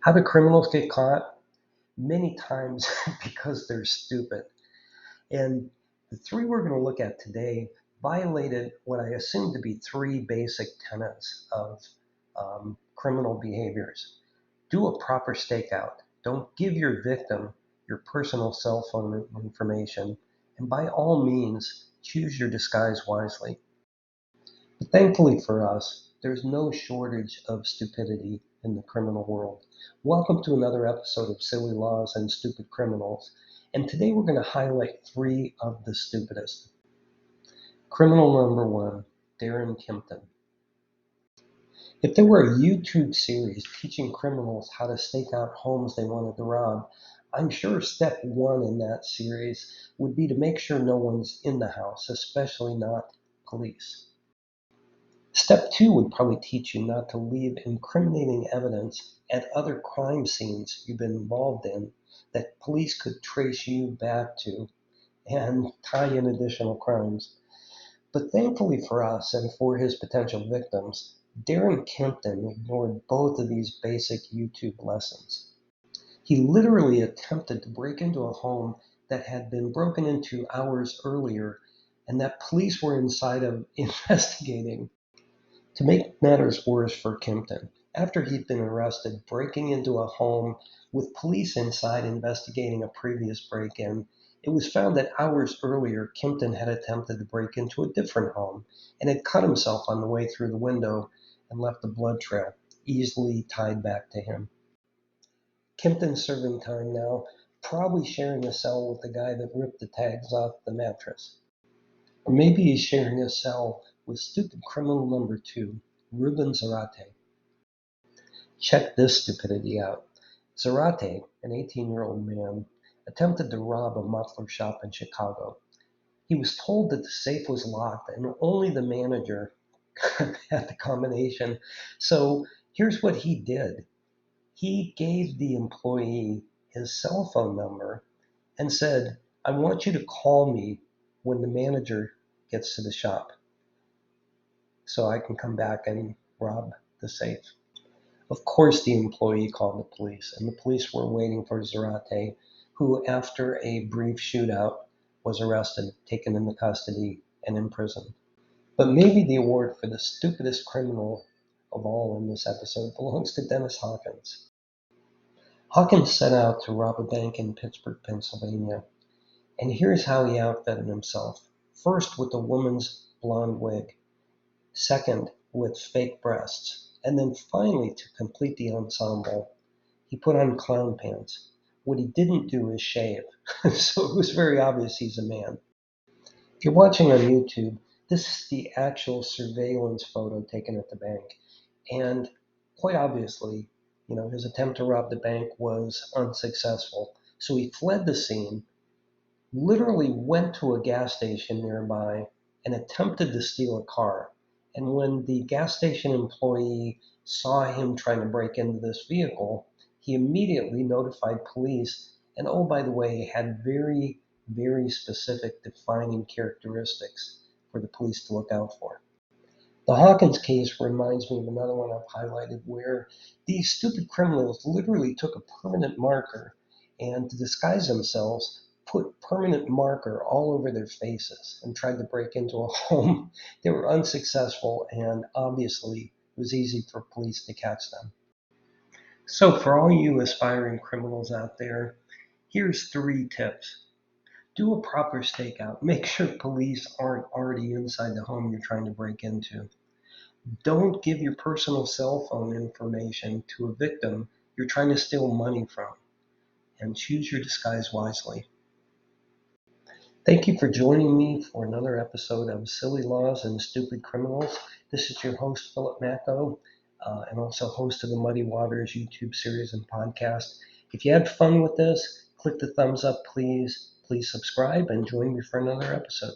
How do criminals get caught? Many times because they're stupid. And the three we're going to look at today violated what I assume to be three basic tenets of criminal behaviors. Do a proper stakeout. Don't give your victim your personal cell phone information. And by all means, choose your disguise wisely. But thankfully for us, there's no shortage of stupidity in the criminal world. Welcome to another episode of Silly Laws and Stupid Criminals. And today we're going to highlight three of the stupidest. Criminal number one, Darren Kimpton. If there were a YouTube series teaching criminals how to stake out homes they wanted to rob, I'm sure step one in that series would be to make sure no one's in the house, especially not police. Step two would probably teach you not to leave incriminating evidence at other crime scenes you've been involved in that police could trace you back to and tie in additional crimes. But thankfully for us and for his potential victims, Darren Kimpton ignored both of these basic YouTube lessons. He literally attempted to break into a home that had been broken into hours earlier and that police were inside of investigating. To make matters worse for Kimpton, after he'd been arrested breaking into a home with police inside investigating a previous break-in, it was found that hours earlier Kimpton had attempted to break into a different home and had cut himself on the way through the window and left a blood trail, easily tied back to him. Kimpton's serving time now, probably sharing a cell with the guy that ripped the tags off the mattress. Or maybe he's sharing a cell with stupid criminal number two, Ruben Zarate. Check this stupidity out. Zarate, an 18-year-old man, attempted to rob a muffler shop in Chicago. He was told that the safe was locked and only the manager had the combination. So here's what he did. He gave the employee his cell phone number and said, I want you to call me when the manager gets to the shop so I can come back and rob the safe. Of course, the employee called the police, and the police were waiting for Zarate, who, after a brief shootout, was arrested, taken into custody, and imprisoned. But maybe the award for the stupidest criminal of all in this episode belongs to Dennis Hawkins. Hawkins set out to rob a bank in Pittsburgh, Pennsylvania, and here's how he outfitted himself. First, with a woman's blonde wig. Second, with fake breasts. And then finally, to complete the ensemble, he put on clown pants. What he didn't do is shave, so it was very obvious he's a man. If you're watching on YouTube, this is the actual surveillance photo taken at the bank. And quite obviously, his attempt to rob the bank was unsuccessful. So he fled the scene, literally went to a gas station nearby, and attempted to steal a car. And when the gas station employee saw him trying to break into this vehicle, he immediately notified police. And oh, by the way, had very, very specific defining characteristics for the police to look out for. The Hawkins case reminds me of another one I've highlighted where these stupid criminals literally took a permanent marker and to disguise themselves put permanent marker all over their faces and tried to break into a home. They were unsuccessful and obviously it was easy for police to catch them. So for all you aspiring criminals out there, here's three tips. Do a proper stakeout. Make sure police aren't already inside the home you're trying to break into. Don't give your personal cell phone information to a victim you're trying to steal money from. And choose your disguise wisely. Thank you for joining me for another episode of Silly Laws and Stupid Criminals. This is your host, Philip Macko, and also host of the Muddy Waters YouTube series and podcast. If you had fun with this, click the thumbs up, please. Please subscribe and join me for another episode.